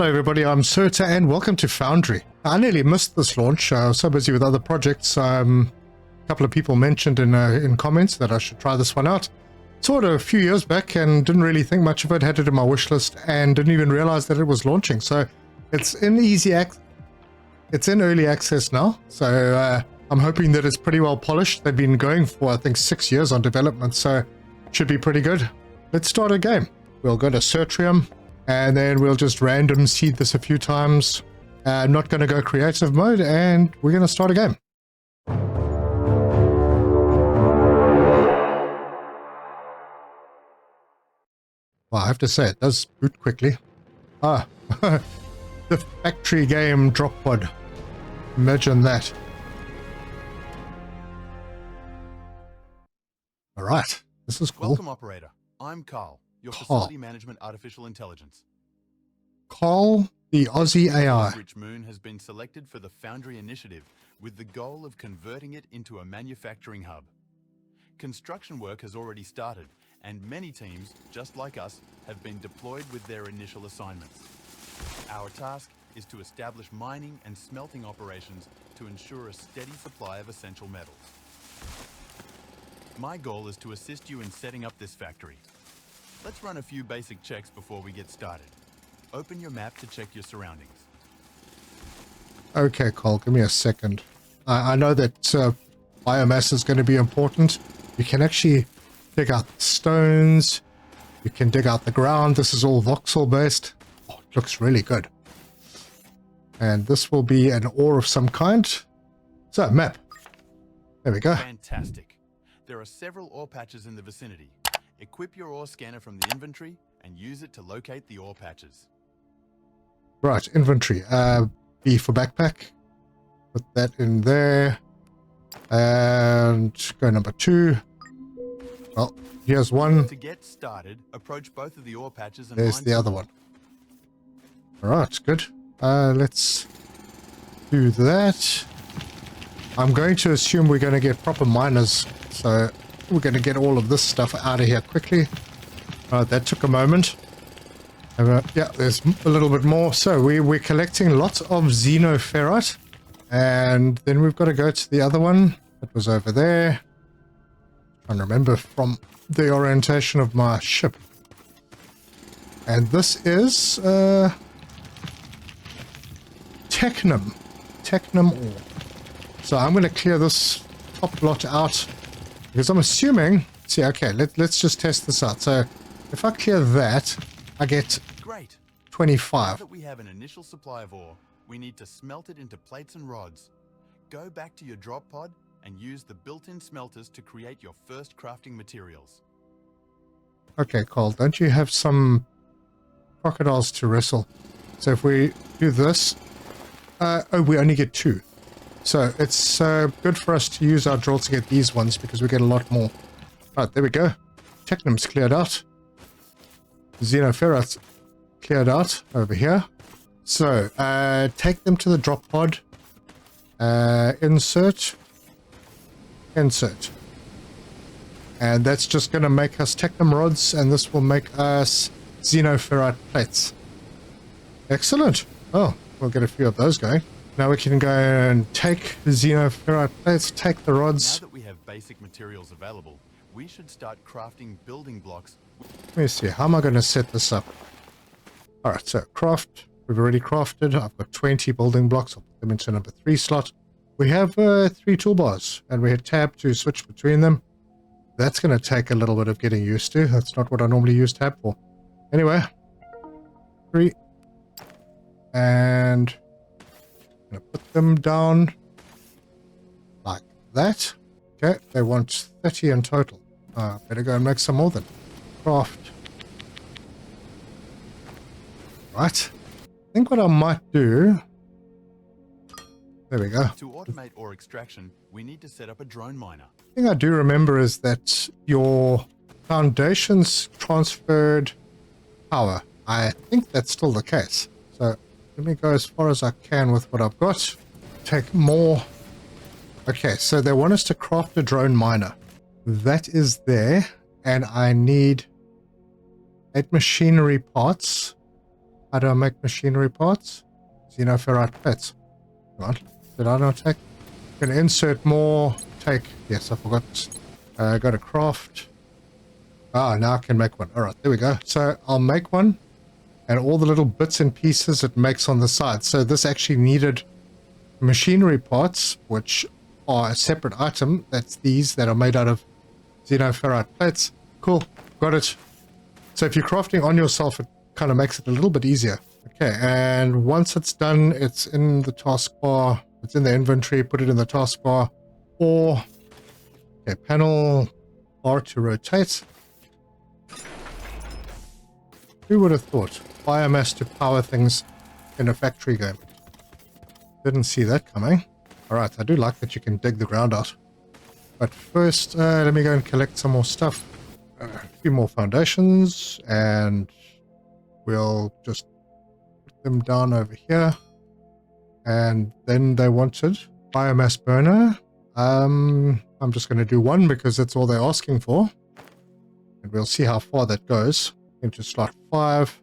Hello everybody, I'm Serta and welcome to Foundry. I nearly missed this launch. I was so busy with other projects. A couple of people mentioned in comments that I should try this one out. Saw it a few years back and didn't really think much of it, had it in my wish list and didn't even realize that it was launching. So it's in early access now. So I'm hoping that it's pretty well polished. They've been going for I think 6 years on development, so it should be pretty good. Let's start a game. We'll go to Sertrium. And then we'll just random seed this a few times. I'm not going to go creative mode, and we're going to start a game. Well, I have to say, it does boot quickly. Ah, the factory game drop pod. Imagine that. All right, this is cool. Welcome, operator. I'm Carl. Your facility management artificial intelligence. Carl, the Aussie AI. Rich Moon has been selected for the Foundry initiative with the goal of converting it into a manufacturing hub. Construction work has already started, and many teams, just like us, have been deployed with their initial assignments. Our task is to establish mining and smelting operations to ensure a steady supply of essential metals. My goal is to assist you in setting up this factory. Let's run a few basic checks before we get started. Open your map to check your surroundings. Okay, Cole, give me a second. I know that biomass is going to be important. You can actually dig out the stones. You can dig out the ground. This is all voxel based. Oh, it looks really good. And this will be an ore of some kind. So, map. There we go. Fantastic. There are several ore patches in the vicinity. Equip your ore scanner from the inventory and use it to locate the ore patches. Right, inventory. B for backpack. Put that in there. And go number 2. Well, here's one. To get started, approach both of the ore patches and there's the other one. Alright, good. Let's do that. I'm going to assume we're going to get proper miners, so we're going to get all of this stuff out of here quickly. That took a moment. Yeah, there's a little bit more. So we're collecting lots of xenoferrite. And then we've got to go to the other one that was over there. I remember from the orientation of my ship. And this is Technum. Technum ore. So I'm going to clear this top lot out. Because I'm assuming, see, okay, let's just test this out. So if I clear that, I get great 25. Now that we have an initial supply of ore, we need to smelt it into plates and rods. Go back to your drop pod and use the built-in smelters to create your first crafting materials. Okay, Cole, don't you have some crocodiles to wrestle? So if we do this, oh, we only get 2. So it's good for us to use our drill to get these ones because we get a lot more. Right, there we go. Technum's cleared out. Xenoferrite's cleared out over here. So take them to the drop pod. Insert. Insert. And that's just going to make us Technum rods, and this will make us Xenoferrite plates. Excellent. Oh, we'll get a few of those going. Now we can go and take the xenoferrite plates, take the rods. Now that we have basic materials available, we should start crafting building blocks. Let me see, how am I going to set this up? Alright, so craft, we've already crafted. I've got 20 building blocks. I'll put them into number 3 slot. We have 3 toolbars, and we hit tab to switch between them. That's going to take a little bit of getting used to. That's not what I normally use tab for. Anyway, 3. And I'm going to put them down like that. Okay, they want 30 in total. Better go and make some more then. Craft. Right. I think what I might do... There we go. To automate ore extraction, we need to set up a drone miner. The thing I do remember is that your foundations transferred power. I think that's still the case. So let me go as far as I can with what I've got. Take more. Okay, so they want us to craft a drone miner. That is there. And I need 8 machinery parts. How do I make machinery parts? Xenoferrite plates. Come on. Did I not take? Can insert more. Take. Yes, I forgot. Go to craft. Ah, now I can make one. All right, there we go. So I'll make one. And all the little bits and pieces it makes on the side. So this actually needed machinery parts, which are a separate item. That's these that are made out of xenoferrite plates. Cool. Got it. So if you're crafting on yourself, it kind of makes it a little bit easier. Okay, and once it's done, it's in the taskbar. It's in the inventory. Put it in the taskbar. Or, okay, panel R to rotate. Who would have thought? Biomass to power things in a factory game. Didn't see that coming. Alright, I do like that you can dig the ground out. But first, let me go and collect some more stuff. A few more foundations, and we'll just put them down over here. And then they wanted biomass burner. I'm just going to do one because that's all they're asking for. And we'll see how far that goes. Into slot 5.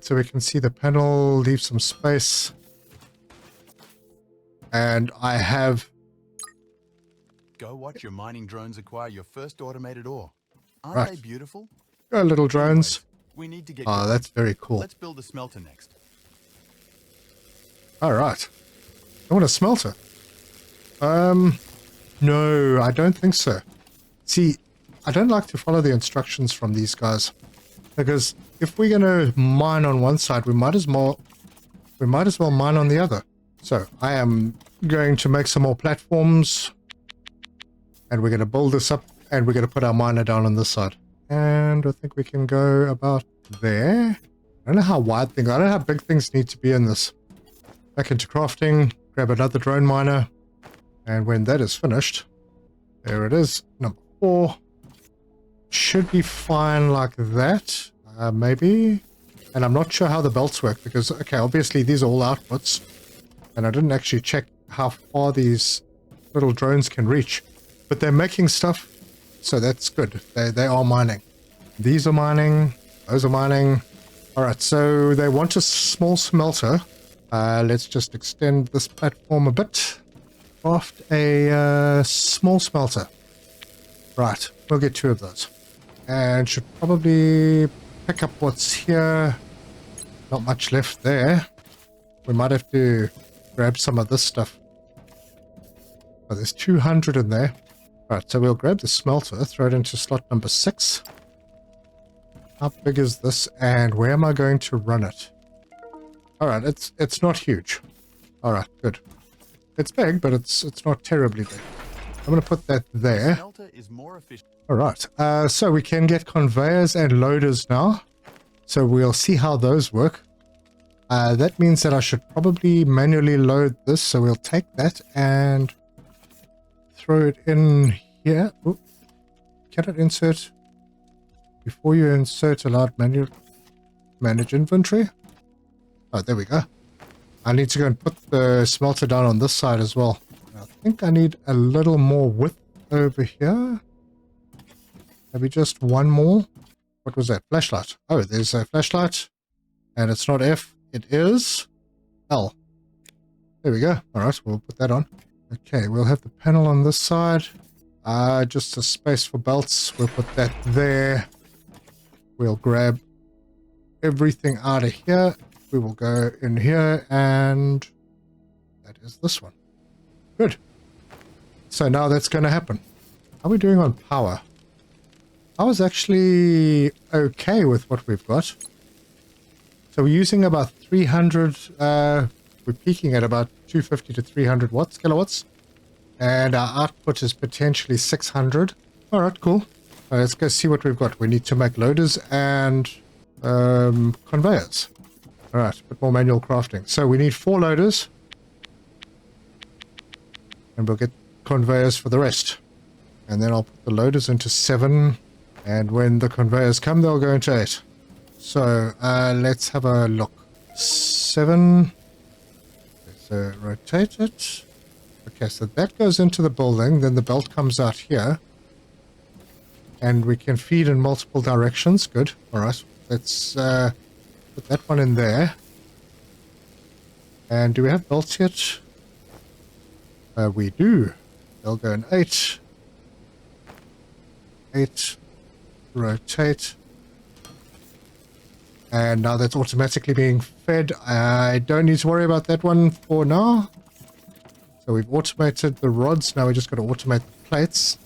So we can see the panel, leave some space. And I have... Go watch your mining drones acquire your first automated ore. Aren't they beautiful? Go little drones. Anyways, we need to get Oh, that's very cool. Let's build a smelter next. Alright. I want a smelter. No, I don't think so. See, I don't like to follow the instructions from these guys. Because if we're going to mine on one side, we might as well mine on the other. So I am going to make some more platforms, and we're going to build this up, and we're going to put our miner down on this side. And I think we can go about there. I don't know how wide things, I don't know how big things need to be in this. Back into crafting, grab another drone miner, and when that is finished, there it is, number 4. Should be fine like that, maybe. And I'm not sure how the belts work because, okay, obviously these are all outputs, and I didn't actually check how far these little drones can reach, but they're making stuff, so that's good. They are mining. These are mining, those are mining. All right, so they want a small smelter. Let's just extend this platform a bit. Craft a small smelter. Right, we'll get 2 of those. And should probably pick up what's here. Not much left there. We might have to grab some of this stuff. Oh, there's 200 in there. Right, so we'll grab the smelter, throw it into slot number 6. How big is this, and where am I going to run it? Alright, it's not huge. Alright, good. It's big, but it's not terribly big. I'm going to put that there. Alright, so we can get conveyors and loaders now. So we'll see how those work. That means that I should probably manually load this. So we'll take that and throw it in here. Ooh. Can it insert? Before you insert, allowed manual manage inventory. Oh, there we go. I need to go and put the smelter down on this side as well. I think I need a little more width over here. Maybe just one more. What was that? Flashlight. Oh, there's a flashlight. And it's not F, it is L. There we go. Alright, we'll put that on. Okay, we'll have the panel on this side. Just a space for belts. We'll put that there. We'll grab everything out of here. We will go in here, and that is this one. Good. So now that's going to happen. How are we doing on power? I was actually okay with what we've got. So we're using about 300, we're peaking at about 250 to 300 kilowatts. And our output is potentially 600. All right, cool. Let's go see what we've got. We need to make loaders and conveyors. All right, a bit more manual crafting. So we need 4 loaders. And we'll get conveyors for the rest. And then I'll put the loaders into 7. And when the conveyors come, they'll go into 8. So let's have a look. 7. Let's rotate it. Okay, so that goes into the building. Then the belt comes out here. And we can feed in multiple directions. Good. All right. Let's put that one in there. And do we have belts yet? We do. They'll go in 8. 8. Rotate. And now that's automatically being fed. I don't need to worry about that one for now. So we've automated the rods. Now we just got to automate the plates.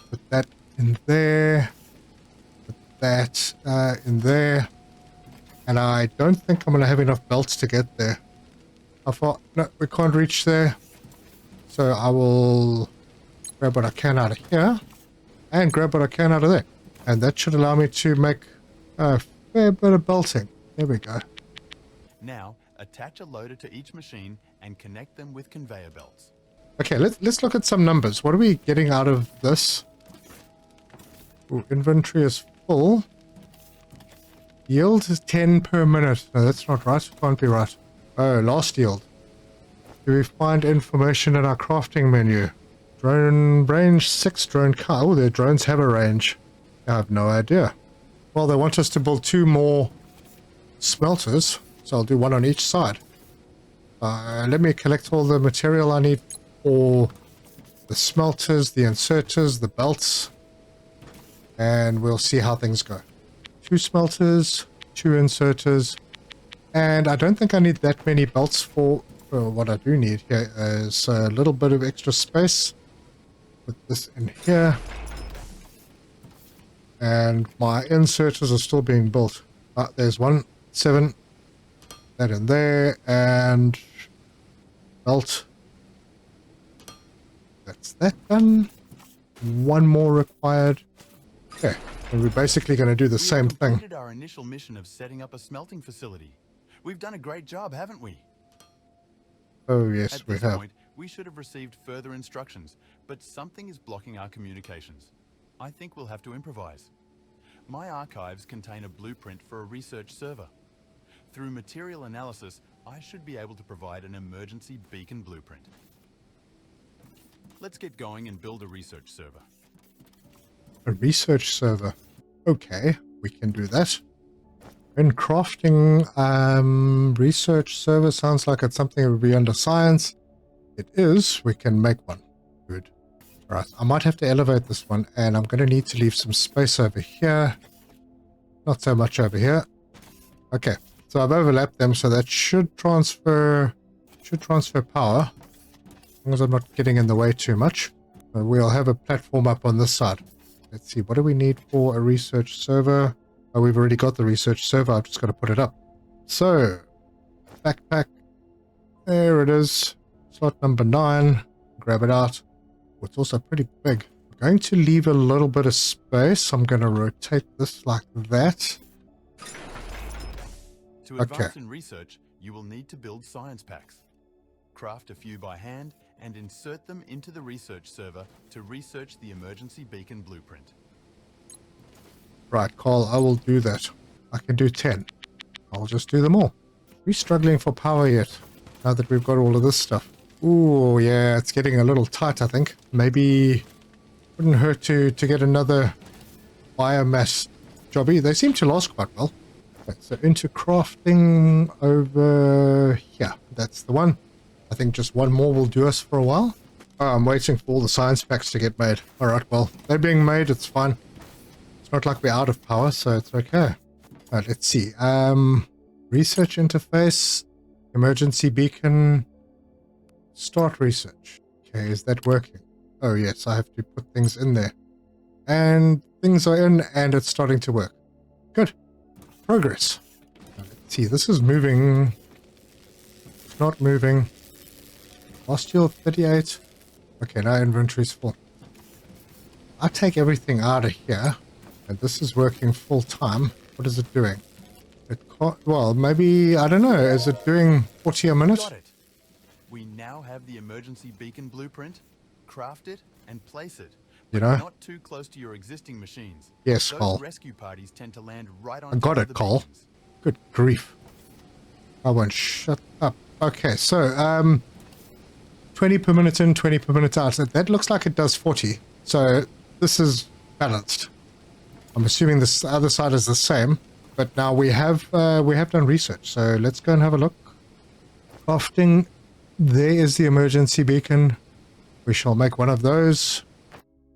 Put that in there. Put that in there. And I don't think I'm going to have enough belts to get there. How far? No, we can't reach there. So I will grab what I can out of here. And grab what I can out of there. And that should allow me to make a fair bit of belting. There we go. Now, attach a loader to each machine and connect them with conveyor belts. Okay, let's look at some numbers. What are we getting out of this? Ooh, inventory is full. Yield is 10 per minute. No, that's not right. It can't be right. Oh, last yield. Do we find information in our crafting menu? Drone range 6 drone car. Oh, their drones have a range. I have no idea. Well, they want us to build 2 more smelters, so I'll do 1 on each side. Let me collect all the material I need for the smelters, the inserters, the belts, and we'll see how things go. 2 smelters, 2 inserters, and I don't think I need that many belts for what I do need here is a little bit of extra space. Put this in here. And my inserters are still being built. There's 1, 7. That in there. And belt. That's that done. 1 more required. Okay. And we're basically going to do the same thing. We completed our initial mission of setting up a smelting facility. We've done a great job, haven't we? Oh, yes, we have. At this point, we should have received further instructions, but something is blocking our communications. I think we'll have to improvise. My archives contain a blueprint for a research server. Through material analysis, I should be able to provide an emergency beacon blueprint. Let's get going and build a research server. A research server. Okay, we can do that. In crafting, research server sounds like it's something that would be under science. It is. We can make one. Good. All right, I might have to elevate this one, and I'm going to need to leave some space over here. Not so much over here. Okay, so I've overlapped them, so that should transfer power, as long as I'm not getting in the way too much. We'll have a platform up on this side. Let's see, what do we need for a research server? Oh, we've already got the research server. I've just got to put it up. So, backpack. There it is. Slot number 9. Grab it out. Oh, it's also pretty big. I'm going to leave a little bit of space. I'm going to rotate this like that. To advance in research, you will need to build science packs. Craft a few by hand and insert them into the research server to research the emergency beacon blueprint. Right, Carl, I will do that. I can do 10. I'll just do them all. We're struggling for power yet, now that we've got all of this stuff. Ooh, yeah, it's getting a little tight, I think. Maybe wouldn't hurt to get another biomass jobby. They seem to last quite well. Okay, so into crafting over here. That's the one. I think just 1 more will do us for a while. Oh, I'm waiting for all the science packs to get made. Alright, well, they're being made, it's fine. It's not like we're out of power, so it's okay. Alright, let's see. Research interface, emergency beacon, start research. Okay, is that working? Oh yes, I have to put things in there. And things are in, and it's starting to work. Good. Progress. Let's see, this is moving. It's not moving. Last yield 38. Okay, now inventory's full. I take everything out of here, and this is working full time. What is it doing? It can't, well, maybe, I don't know, is it doing 40 a minute? Got it. We now have the emergency beacon blueprint. Craft it and place it. You know? Not too close to your existing machines. Yes, Those Cole. rescue parties tend to land right on I got top of it, the Cole. beacons. Good grief. I won't shut up. Okay, so, 20 per minute in, 20 per minute out. That looks like it does 40. So this is balanced. I'm assuming this other side is the same, but now we have done research. So let's go and have a look. Crafting. There is the emergency beacon. We shall make one of those.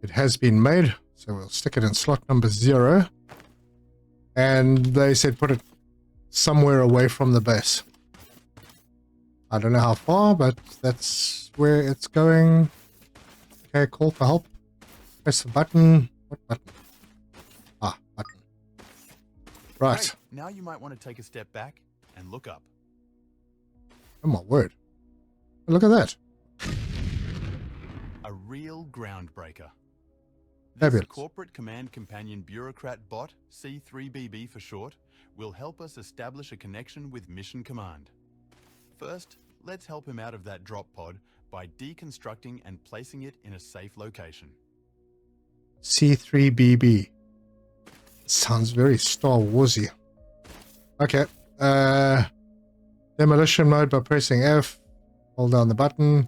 It has been made, so we'll stick it in slot number 0. And they said put it somewhere away from the base. I don't know how far, but that's where it's going. Okay, call for help. Press the button. What button? Ah, button. Right. Great. Now you might want to take a step back and look up. Oh my word. Look at that. A real groundbreaker. This Fabulous. corporate command companion bureaucrat bot, C3BB for short, will help us establish a connection with Mission Command. First, let's help him out of that drop pod by deconstructing and placing it in a safe location. C3BB. Sounds very Star Warsy. Okay. Demolition mode by pressing F. Hold down the button.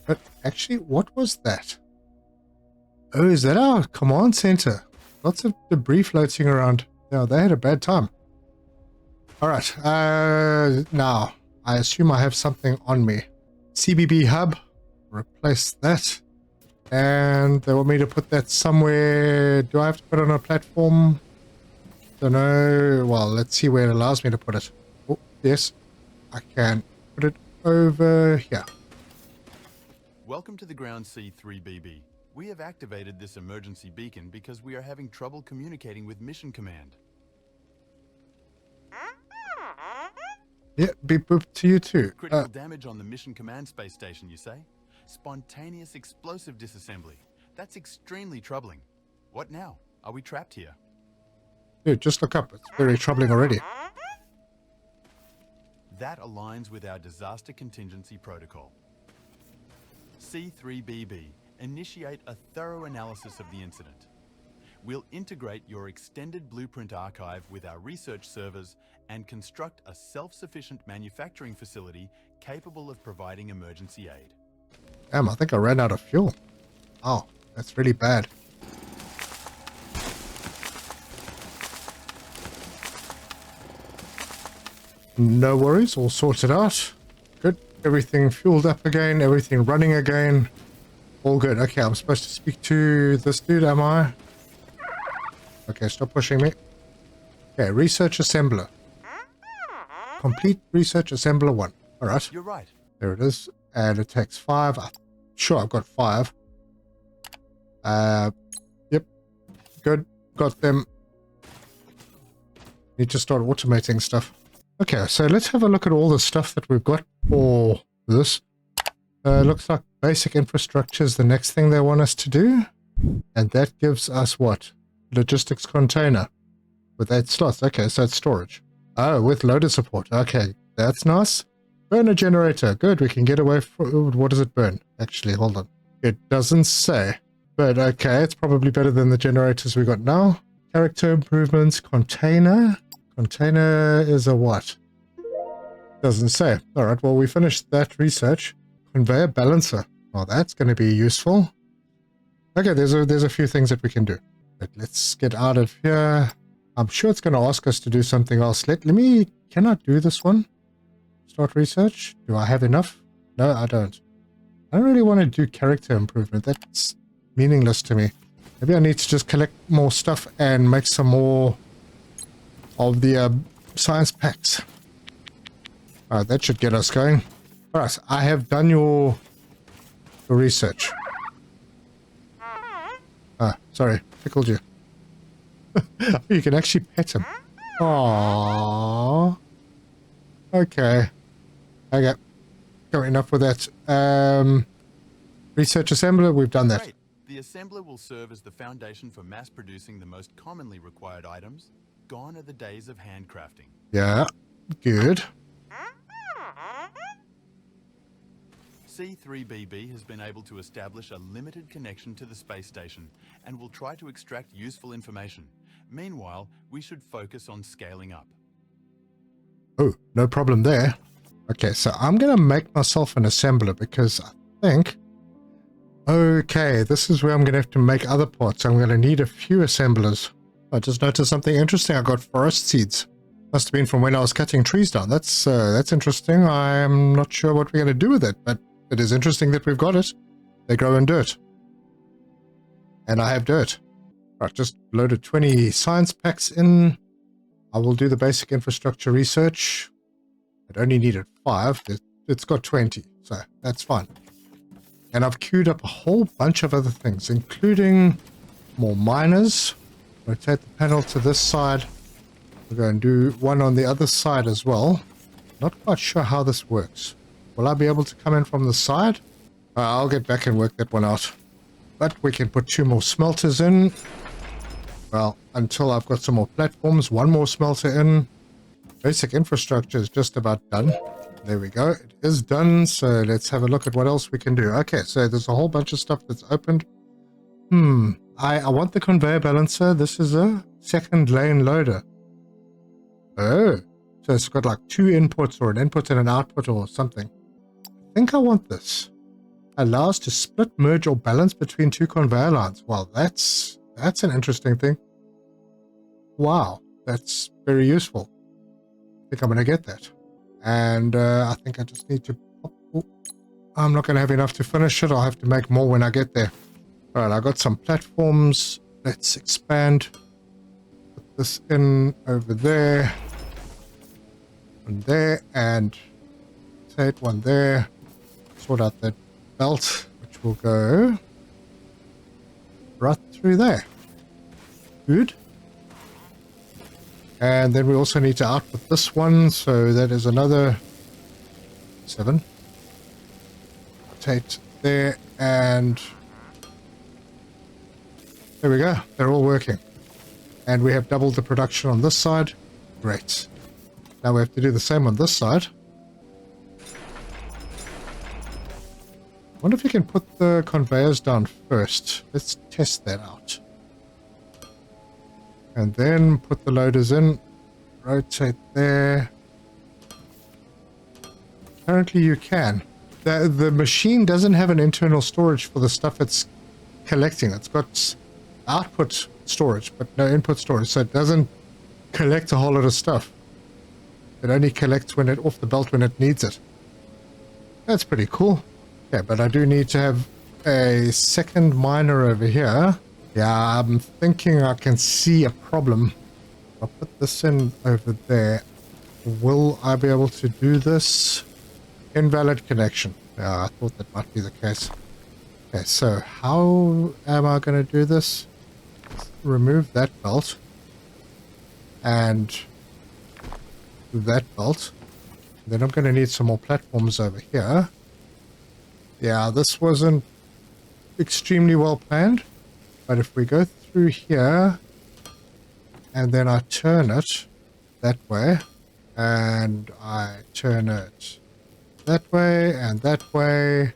But actually, what was that? Oh, is that our command center? Lots of debris floating around. Yeah, they had a bad time. Alright, now, I assume I have something on me. CBB hub. Replace that. And they want me to put that somewhere. Do I have to put it on a platform? Don't know. Well, let's see where it allows me to put it. Oh, yes. I can put it over here. Welcome to the ground, C3BB. We have activated this emergency beacon because we are having trouble communicating with Mission Command. Yeah, beep boop to you too. Critical damage on the Mission Command space station, you say? Spontaneous explosive disassembly. That's extremely troubling. What now? Are we trapped here? Dude, just look up. It's very troubling already. That aligns with our disaster contingency protocol. C3BB, initiate a thorough analysis of the incident. We'll integrate your extended blueprint archive with our research servers and construct a self-sufficient manufacturing facility capable of providing emergency aid. Damn, I think I ran out of fuel. Oh, that's really bad. No worries, all sorted out. Good. Everything fueled up again, everything running again. All good. Okay, I'm supposed to speak to this dude, am I? Okay, stop pushing me. Okay, research assembler. Complete research assembler 1. Alright. You're right. There it is. And it takes 5. Sure, I've got 5. Yep. Good. Got them. Need to start automating stuff. Okay, so let's have a look at all the stuff that we've got for this. Looks like basic infrastructure is the next thing they want us to do. And that gives us what? Logistics container with 8 slots. Okay, so it's storage. Oh, with loader support. Okay, that's nice. Burner generator. Good, we can get away from... What does it burn? Actually, hold on. It doesn't say. But okay, it's probably better than the generators we got now. Character improvements. Container. Container is a what? Doesn't say. Alright, well, we finished that research. Conveyor balancer. Oh, that's going to be useful. Okay, there's a few things that we can do. But let's get out of here. I'm sure it's going to ask us to do something else. Can I do this one? Start research. Do I have enough? No, I don't. I don't really want to do character improvement. That's meaningless to me. Maybe I need to just collect more stuff and make some more of the science packs. Alright, that should get us going. Alright, I have done your research. Ah, sorry, tickled you. You can actually pet him. Aww. Okay. Okay. Got enough with that. Research assembler, we've done that. Great. The assembler will serve as the foundation for mass producing the most commonly required items. Gone are the days of handcrafting. Yeah, good. C3BB has been able to establish a limited connection to the space station and will try to extract useful information. Meanwhile, we should focus on scaling up. Oh, no problem there. Okay, so I'm going to make myself an assembler because I think... Okay, this is where I'm going to have to make other parts. I'm going to need a few assemblers. I just noticed something interesting. I got forest seeds. Must have been from when I was cutting trees down. That's interesting. I'm not sure what we're going to do with it, but it is interesting that we've got it. They grow in dirt. And I have dirt. Right, just loaded 20 science packs in. I will do the basic infrastructure research. It only needed 5. It's got 20, so that's fine. And I've queued up a whole bunch of other things, including more miners. Rotate the panel to this side. We're going to do one on the other side as well. Not quite sure how this works. Will I be able to come in from the side? I'll get back and work that one out. But we can put 2 more smelters in. Well, until I've got some more platforms. 1 more smelter in. Basic infrastructure is just about done. There we go. It is done. So let's have a look at what else we can do. Okay, so there's a whole bunch of stuff that's opened. I want the conveyor balancer. This is a second lane loader. Oh, so it's got like 2 inputs or an input and an output or something. I think I want this. Allows to split, merge, or balance between 2 conveyor lines. Well, that's an interesting thing. Wow, that's very useful. I think I'm going to get that. And I think I just need to... Oh, I'm not going to have enough to finish it. I'll have to make more when I get there. Alright, I got some platforms. Let's expand. Put this in over there. One there. And take one there. Sort out that belt, which will go right through there. Good. And then we also need to output this one, so that is another 7. Rotate there, and there we go. They're all working. And we have doubled the production on this side. Great. Now we have to do the same on this side. I wonder if you can put the conveyors down first. Let's test that out. And then put the loaders in. Rotate there. Apparently you can. The machine doesn't have an internal storage for the stuff it's collecting. It's got output storage, but no input storage. So it doesn't collect a whole lot of stuff. It only collects when it off the belt when it needs it. That's pretty cool. Yeah, but I do need to have a second miner over here. Yeah, I'm thinking I can see a problem. I'll put this in over there. Will I be able to do this? Invalid connection. Yeah, I thought that might be the case. Okay, so how am I going to do this? Remove that belt. And that belt. Then I'm going to need some more platforms over here. Yeah, this wasn't extremely well planned. But if we go through here, and then I turn it that way, and I turn it that way, and that way.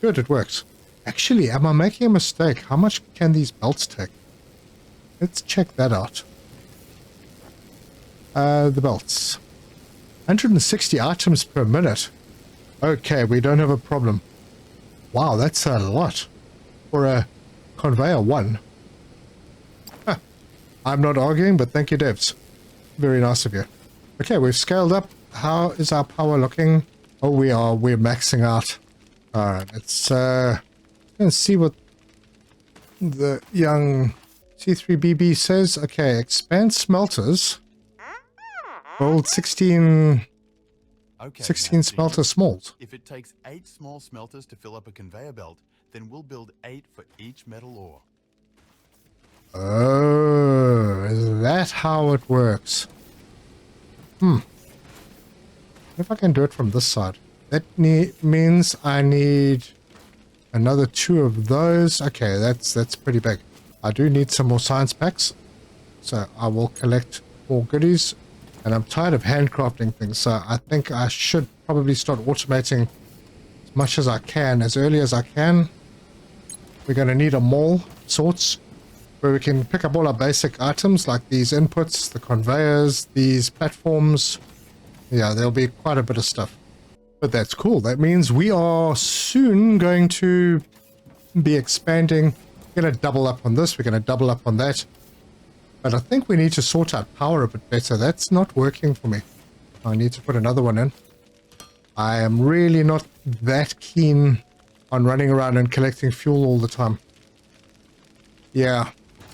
Good, it works. Actually, am I making a mistake? How much can these belts take? Let's check that out. The belts. 160 items per minute. Okay, we don't have a problem. Wow, that's a lot. For a conveyor 1. Huh. I'm not arguing, but thank you, devs. Very nice of you. Okay, we've scaled up. How is our power looking? Oh, we're maxing out. Alright, let's see what the young C3BB says. Okay, expand smelters. Build 16 smelter smalls. If it takes 8 small smelters to fill up a conveyor belt, then we'll build 8 for each metal ore. Oh, is that how it works? If I can do it from this side. That means I need another 2 of those. Okay, that's pretty big. I do need some more science packs. So I will collect more goodies. And I'm tired of handcrafting things, so I think I should probably start automating as much as I can, as early as I can. We're going to need a mall sorts where we can pick up all our basic items like these inputs, the conveyors, these platforms. Yeah, there'll be quite a bit of stuff. But that's cool. That means we are soon going to be expanding. We're going to double up on this. We're going to double up on that. But I think we need to sort out power a bit better. That's not working for me. I need to put another one in. I am really not that keen on running around and collecting fuel all the time. Yeah.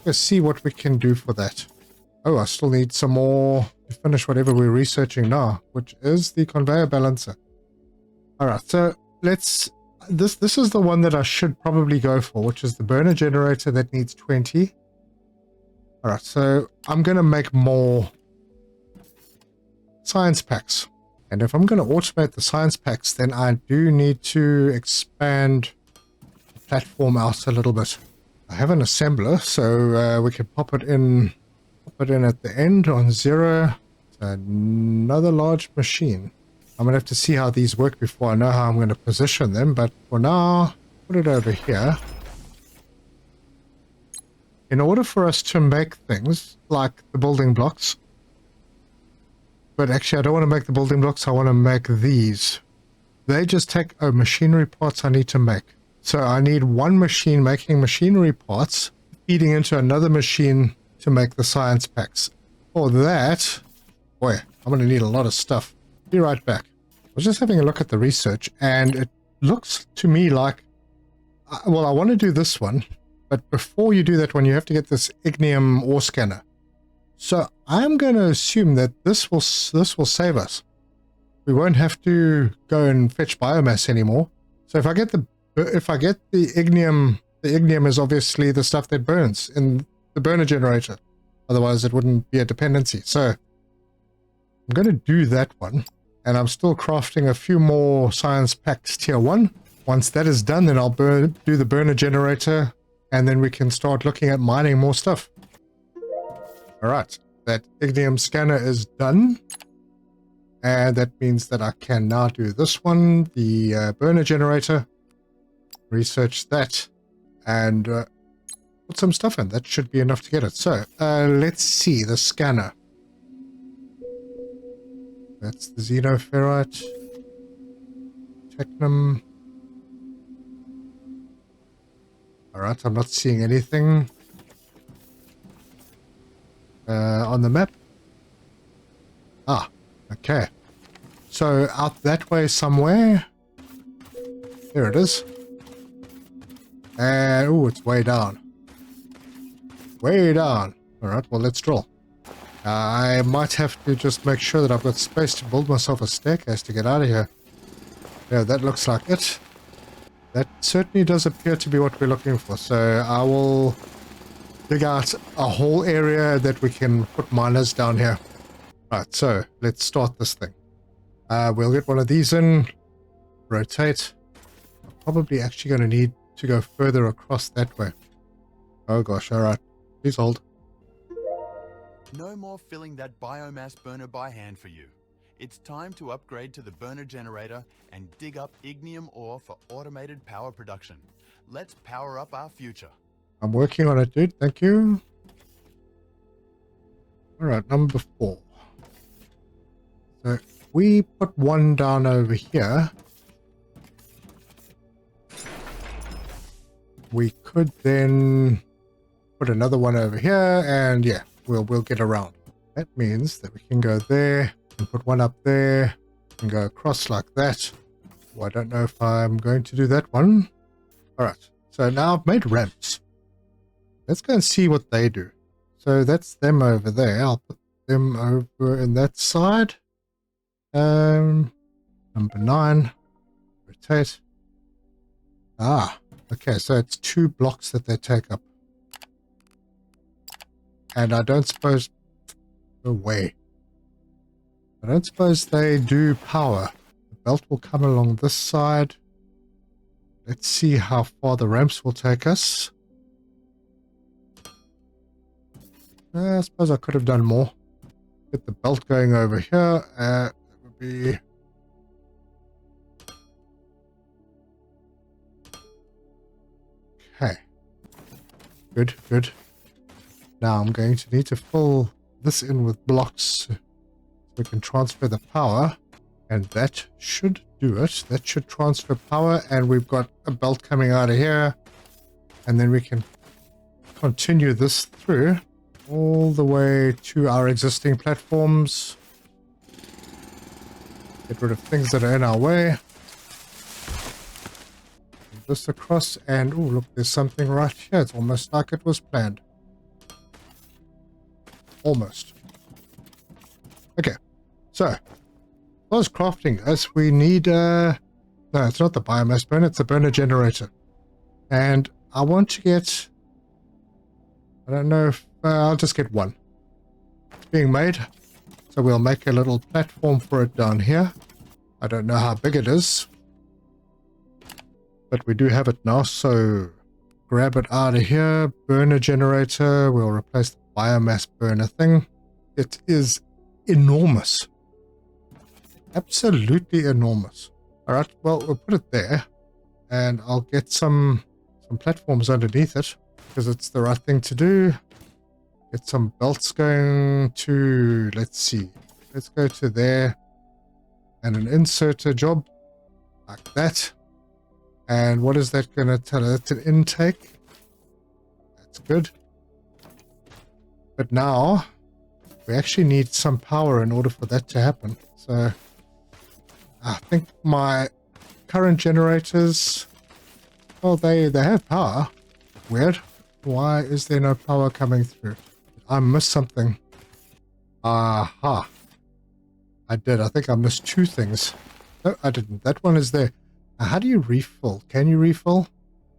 Let's see what we can do for that. Oh, I still need some more to finish whatever we're researching now, which is the conveyor balancer. Alright, so let's... This is the one that I should probably go for, which is the burner generator that needs 20. Alright, so I'm going to make more science packs. And if I'm going to automate the science packs, then I do need to expand the platform out a little bit. I have an assembler, so we can pop it in at the end on 0. It's another large machine. I'm going to have to see how these work before I know how I'm going to position them, but for now, put it over here. In order for us to make things like the building blocks, but actually I don't want to make the building blocks, I want to make these. They just take machinery parts I need to make. So I need one machine making machinery parts, feeding into another machine to make the science packs. For that, boy, I'm going to need a lot of stuff. Be right back. I was just having a look at the research, and it looks to me like, well, I want to do this one, but before you do that one, you have to get this ignium ore scanner. So I'm going to assume that this will save us. We won't have to go and fetch biomass anymore. So if I get the ignium, the ignium is obviously the stuff that burns in the burner generator. Otherwise, it wouldn't be a dependency. So I'm going to do that one. And I'm still crafting a few more science packs tier 1. Once that is done, then I'll do the burner generator. And then we can start looking at mining more stuff. Alright, that ignium scanner is done. And that means that I can now do this one, the burner generator. Research that. And put some stuff in. That should be enough to get it. So, let's see the scanner. That's the xenoferrite. Technum. Alright, I'm not seeing anything on the map. Ah, okay. So out that way somewhere. There it is. And, oh, it's way down. Way down. Alright, well, let's drill. I might have to just make sure that I've got space to build myself a staircase to get out of here. Yeah, that looks like it. That certainly does appear to be what we're looking for. So I will dig out a whole area that we can put miners down here. Right, so let's start this thing. We'll get one of these in. Rotate. I'm probably actually going to need to go further across that way. Oh gosh, alright. Please hold. No more filling that biomass burner by hand for you. It's time to upgrade to the burner generator and dig up ignium ore for automated power production. Let's power up our future. I'm working on it, dude. Thank you. Alright, number 4. So we put one down over here. We could then put another one over here, and yeah, we'll get around. That means that we can go there and put one up there and go across like that. Well, I don't know if I'm going to do that one. Alright, so now I've made ramps. Let's go and see what they do. So that's them over there. I'll put them over in that side. Number 9. Rotate. Ah, okay, so it's 2 blocks that they take up. And I don't suppose... No way. I don't suppose they do power. The belt will come along this side. Let's see how far the ramps will take us. I suppose I could have done more. Get the belt going over here. That would be... Okay. Good, good. Now I'm going to need to fill this in with blocks so we can transfer the power. And that should do it. That should transfer power, and we've got a belt coming out of here. And then we can continue this through all the way to our existing platforms. Get rid of things that are in our way. Move this across, and oh, look, there's something right here. It's almost like it was planned. Almost. Okay, so those crafting us, we need no, it's not the biomass burner, it's the burner generator. And I want to get, I don't know if I'll just get one. It's being made, so we'll make a little platform for it down here. I don't know how big it is, but we do have it now, so grab it out of here. Burner generator, we'll replace the biomass burner thing. It is enormous. Absolutely enormous. Alright, well, we'll put it there, and I'll get some platforms underneath it, because it's the right thing to do. Get some belts going to, let's see, let's go to there, and an inserter job, like that. And what is that going to tell us? That's an intake. That's good. But now, we actually need some power in order for that to happen. So, I think my current generators, well, they have power. Weird. Why is there no power coming through? I missed something. Aha. I did. I think I missed two things. No, I didn't. That one is there. Now, how do you refill? Can you refill?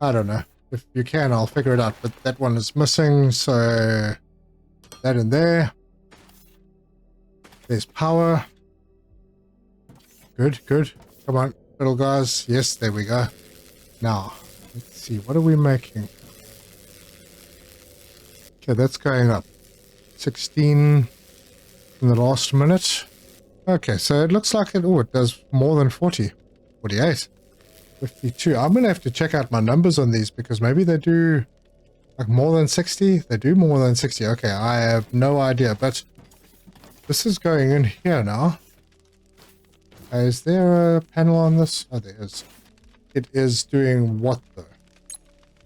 I don't know. If you can, I'll figure it out. But that one is missing, so that in there. There's power. Good, good. Come on, little guys. Yes, there we go. Now, let's see. What are we making? Okay, that's going up. 16 in the last minute. Okay, so it looks like it, oh, it does more than 40. 48. 52. I'm going to have to check out my numbers on these because maybe they do like more than 60. They do more than 60. Okay, I have no idea, but this is going in here now. Is there a panel on this? Oh, there is. It is doing what though?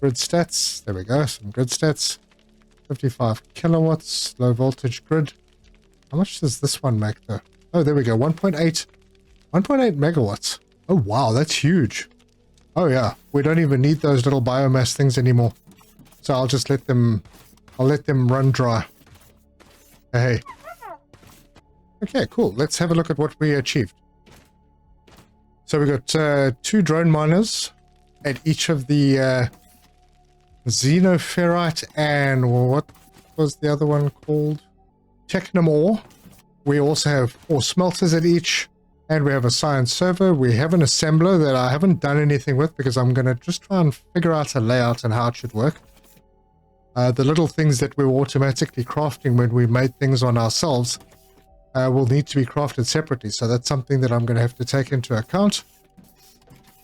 Grid stats. There we go. Some grid stats. 55 kilowatts. Low voltage grid. How much does this one make though? Oh, there we go. 1.8 megawatts. Oh, wow. That's huge. Oh, yeah. We don't even need those little biomass things anymore. So I'll just let them, I'll let them run dry. Hey. Okay, cool. Let's have a look at what we achieved. So we got 2 drone miners at each of the xenoferrite and what was the other one called? Technum ore. We also have 4 smelters at each, and we have a science server. We have an assembler that I haven't done anything with because I'm going to just try and figure out a layout and how it should work. The little things that we were automatically crafting when we made things on ourselves will need to be crafted separately, so that's something that I'm going to have to take into account.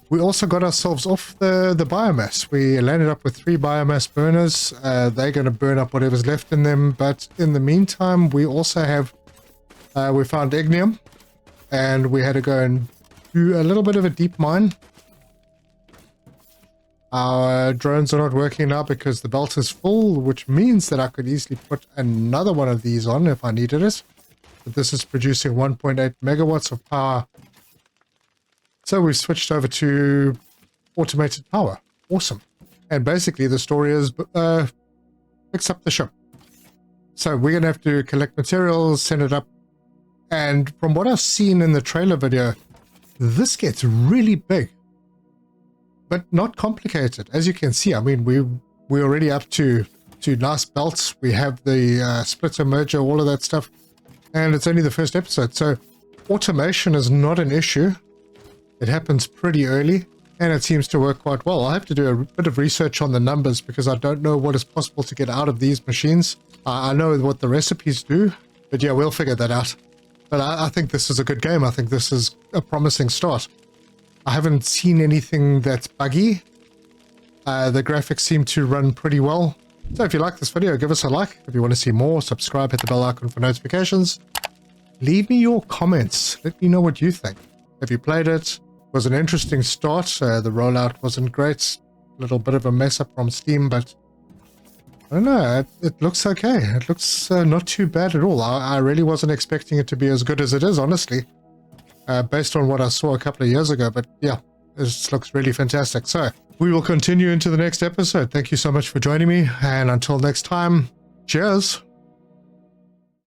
We also got ourselves off the biomass. We landed up with 3 biomass burners. They're going to burn up whatever's left in them, but in the meantime, we also have, we found ignium, and we had to go and do a little bit of a deep mine. Our drones are not working now because the belt is full, which means that I could easily put another one of these on if I needed it. But this is producing 1.8 megawatts of power. So we've switched over to automated power. Awesome. And basically the story is fix up the ship. So we're going to have to collect materials, send it up. And from what I've seen in the trailer video, this gets really big. But not complicated. As you can see, I mean, we're already up to nice belts. We have the splitter merger, all of that stuff. And it's only the first episode, so automation is not an issue. It happens pretty early, and it seems to work quite well. I have to do a bit of research on the numbers because I don't know what is possible to get out of these machines. I know what the recipes do, but yeah, we'll figure that out. But I think this is a good game. I think this is a promising start. I haven't seen anything that's buggy. The graphics seem to run pretty well. So if you like this video, give us a like. If you want to see more, subscribe, hit the bell icon for notifications. Leave me your comments. Let me know what you think. Have you played it? It was an interesting start. The rollout wasn't great. A little bit of a mess up from Steam, but I don't know. It looks okay. It looks not too bad at all. I really wasn't expecting it to be as good as it is, honestly, based on what I saw a couple of years ago. But yeah, this looks really fantastic. So we will continue into the next episode. Thank you so much for joining me. And until next time, cheers.